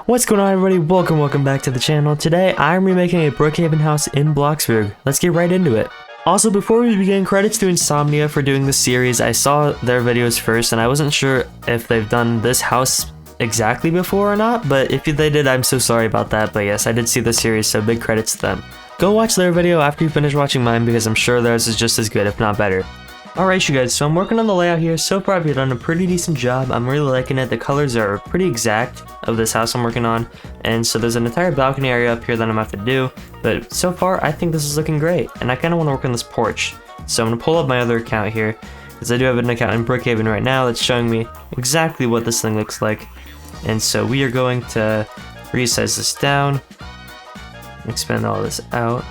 What's going on, everybody? Welcome back to the channel. Today I'm remaking a Brookhaven house in Bloxburg. Let's get right into it. Also, before we begin, credits to Insomnia for doing this series. I saw their videos first and I wasn't sure if they've done this house exactly before or not, but if they did, I'm so sorry about that. But yes, I did see the series, so big credits to them. Go watch their video after you finish watching mine because I'm sure theirs is just as good, if not better. Alright you guys, so I'm working on the layout here. So far I've done a pretty decent job. I'm really liking it. The colors are pretty exact of this house I'm working on. And so there's an entire balcony area up here that I'm gonna have to do. But so far I think this is looking great. And I kind of want to work on this porch. So I'm gonna pull up my other account here, because I do have an account in Brookhaven right now that's showing me exactly what this thing looks like. And so we are going to resize this down, expand all this out.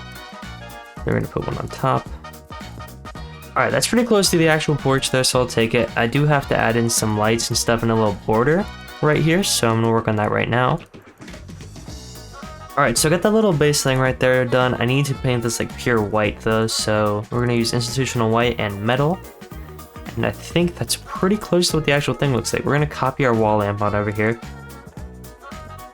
We're gonna put one on top. Alright, that's pretty close to the actual porch there, so I'll take it. I do have to add in some lights and stuff in a little border right here, so I'm gonna work on that right now. Alright, so I got that little base thing right there done. I need to paint this like pure white though, so we're gonna use institutional white and metal. And I think that's pretty close to what the actual thing looks like. We're gonna copy our wall lamp on over here.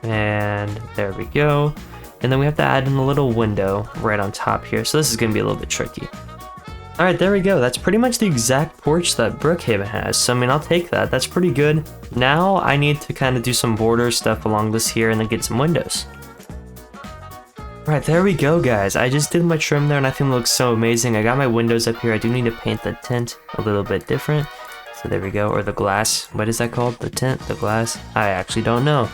And there we go. And then we have to add in a little window right on top here, so this is gonna be a little bit tricky. Alright, there we go. That's pretty much the exact porch that Brookhaven has. So, I mean, I'll take that. That's pretty good. Now, I need to kind of do some border stuff along this here and then get some windows. Alright, there we go, guys. I just did my trim there and I think it looks so amazing. I got my windows up here. I do need to paint the tint a little bit different. So there we go. Or the glass. What is that called? The tint? The glass? I actually don't know.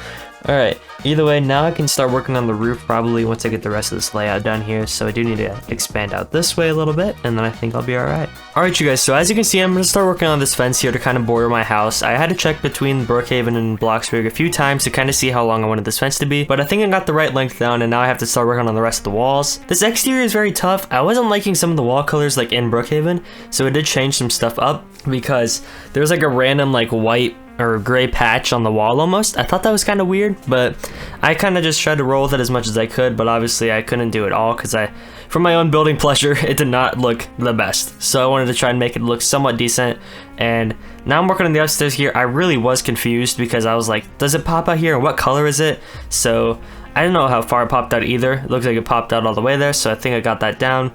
Alright, either way, now I can start working on the roof probably once I get the rest of this layout done here, so I do need to expand out this way a little bit, and then I think I'll be alright. Alright you guys, so as you can see, I'm going to start working on this fence here to kind of border my house. I had to check between Brookhaven and Bloxburg a few times to kind of see how long I wanted this fence to be, but I think I got the right length down, and now I have to start working on the rest of the walls. This exterior is very tough. I wasn't liking some of the wall colors like in Brookhaven, so I did change some stuff up, because there's like a random like white or gray patch on the wall almost. I thought that was kind of weird, but I kind of just tried to roll with it as much as I could, but obviously I couldn't do it all because for my own building pleasure, it did not look the best. So I wanted to try and make it look somewhat decent, and now I'm working on the upstairs here. I really was confused because I was like, does it pop out here? What color is it? So I didn't know how far it popped out either. It looks like it popped out all the way there, so I think I got that down.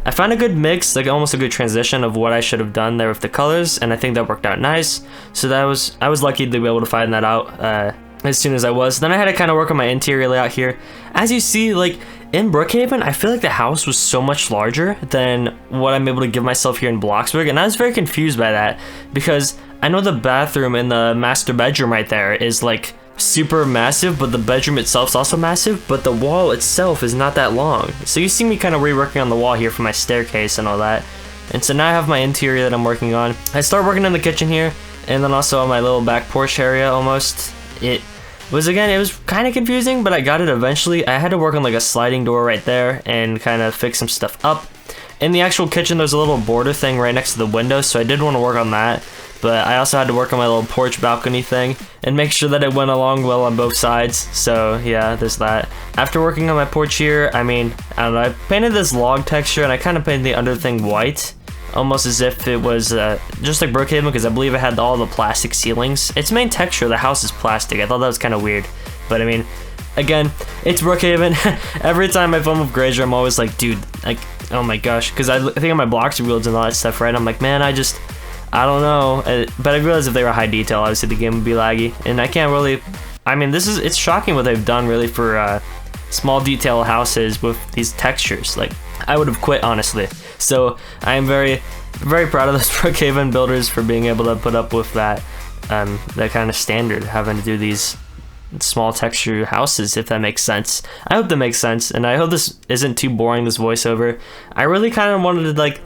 I found a good mix, like almost a good transition of what I should have done there with the colors, and I think that worked out nice. So I was lucky to be able to find that out as soon as I was. Then I had to kind of work on my interior layout here. As you see, like in Brookhaven, I feel like the house was so much larger than what I'm able to give myself here in Bloxburg, and I was very confused by that because I know the bathroom in the master bedroom right there is like super massive, but the bedroom itself is also massive, but the wall itself is not that long. So you see me kind of reworking on the wall here for my staircase and all that. And so now I have my interior that I'm working on. I start working on the kitchen here, and then also on my little back porch area almost. It was kind of confusing, but I got it eventually. I had to work on like a sliding door right there and kind of fix some stuff up. In the actual kitchen, there's a little border thing right next to the window, so I did want to work on that. But I also had to work on my little porch balcony thing and make sure that it went along well on both sides. So yeah, there's that. After working on my porch here, I mean, I don't know, I painted this log texture and I kind of painted the under thing white, almost as if it was just like Brookhaven, because I believe it had all the plastic ceilings. Its main texture, the house is plastic. I thought that was kind of weird, but I mean, again, it's Brookhaven. Every time I film with Grazer, I'm always like, dude, like, oh my gosh, because I think on my Bloxburg builds and all that stuff, right? I'm like, man, I don't know, but I realized if they were high detail, obviously the game would be laggy, and I can't really, I mean, it's shocking what they've done really for small detail houses with these textures. Like, I would have quit, honestly. So I am very, very proud of those Brookhaven builders for being able to put up with that kind of standard, having to do these small texture houses, if that makes sense. I hope that makes sense, and I hope this isn't too boring, this voiceover. I really kind of wanted to like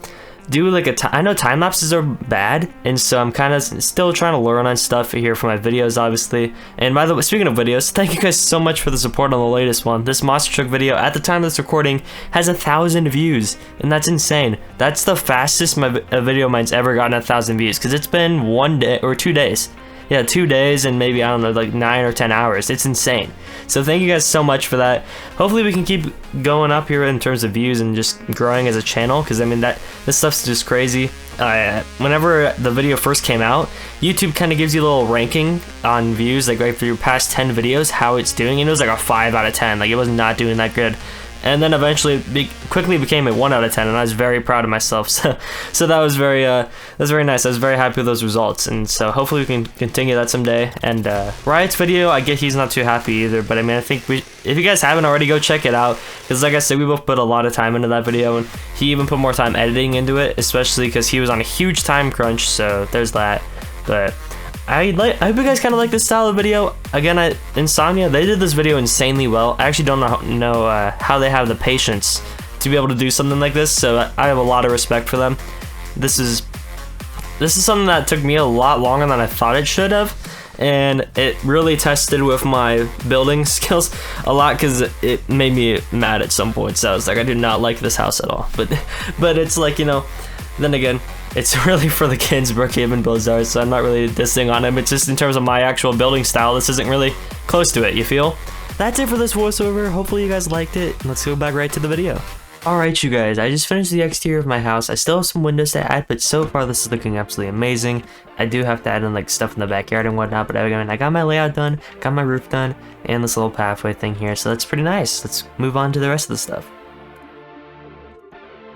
do like I know time lapses are bad, and so I'm kind of still trying to learn on stuff here for my videos, obviously. And by the way, speaking of videos, thank you guys so much for the support on the latest one. This monster truck video at the time of this recording has 1,000 views, and that's insane. That's the fastest a video of mine's ever gotten 1,000 views, because it's been 1 day or 2 days. Yeah, 2 days and maybe, I don't know, like 9 or 10 hours. It's insane. So thank you guys so much for that. Hopefully we can keep going up here in terms of views and just growing as a channel, because I mean, this stuff's just crazy. whenever the video first came out, YouTube kind of gives you a little ranking on views, like right for your past 10 videos, how it's doing, and it was like a 5 out of 10, like it was not doing that good. And then eventually quickly became a 1 out of 10, and I was very proud of myself. So that was very nice. I was very happy with those results, and so hopefully we can continue that someday. And Riot's video, I get he's not too happy either, but I mean, I think if you guys haven't already, go check it out, because like I said, we both put a lot of time into that video, and he even put more time editing into it, especially because he was on a huge time crunch. So there's that. But I hope you guys kind of like this style of video. Again, Insomnia, they did this video insanely well. I actually don't know how they have the patience to be able to do something like this, so I have a lot of respect for them. This is something that took me a lot longer than I thought it should have, and it really tested with my building skills a lot, because it made me mad at some points. So I was like, I do not like this house at all. But it's like, you know, then again, it's really for the kids Brookhaven builds are, so I'm not really dissing on him. It's just in terms of my actual building style, this isn't really close to it, you feel? That's it for this voiceover. Hopefully you guys liked it. Let's go back right to the video. Alright you guys, I just finished the exterior of my house. I still have some windows to add, but so far this is looking absolutely amazing. I do have to add in like stuff in the backyard and whatnot, but I mean, I got my layout done, got my roof done, and this little pathway thing here, so that's pretty nice. Let's move on to the rest of the stuff.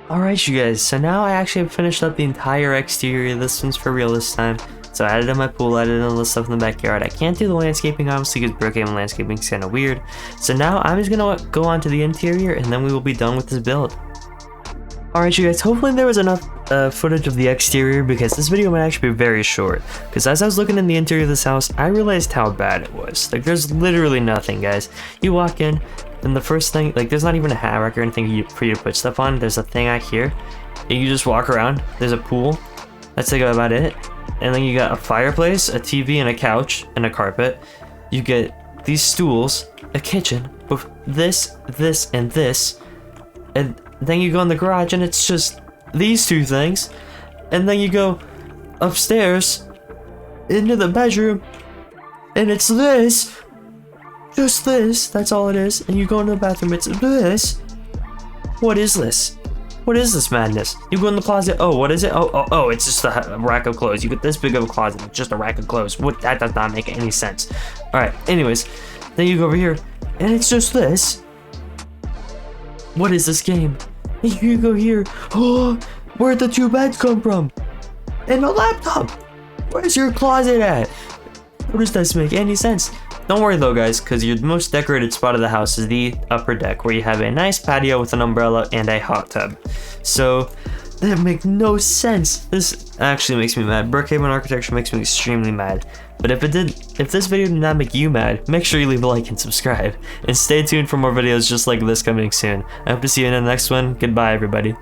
Alright you guys, so now I actually have finished up the entire exterior. This one's for real this time. So I added in my pool, added in all the stuff in the backyard. I can't do the landscaping obviously because Brookhaven landscaping is kind of weird. So now I'm just gonna go on to the interior, and then we will be done with this build. Alright you guys, hopefully there was enough footage of the exterior, because this video might actually be very short. Because as I was looking in the interior of this house, I realized how bad it was. Like, there's literally nothing, guys. You walk in, and the first thing, like, there's not even a hat rack or anything for you to put stuff on. There's a thing out here, and you just walk around. There's a pool. That's like about it. And then you got a fireplace, a TV, and a couch, and a carpet. You get these stools, a kitchen, with this, and this. And then you go in the garage, and it's just these two things. And then you go upstairs into the bedroom, and it's this. Just this. That's all it is. And you go into the bathroom, it's this. What is this? What is this madness? You go in the closet. Oh, what is it? Oh, it's just a rack of clothes. You get this big of a closet. It's just a rack of clothes. What? That does not make any sense. Alright, anyways. Then you go over here, and it's just this. What is this game? You go here. Oh, where'd the 2 beds come from? And a laptop. Where's your closet at? What does this make any sense? Don't worry though guys, because your most decorated spot of the house is the upper deck, where you have a nice patio with an umbrella and a hot tub. So that makes no sense. This actually makes me mad. Brookhaven architecture makes me extremely mad. But if this video did not make you mad, make sure you leave a like and subscribe. And stay tuned for more videos just like this coming soon. I hope to see you in the next one. Goodbye everybody.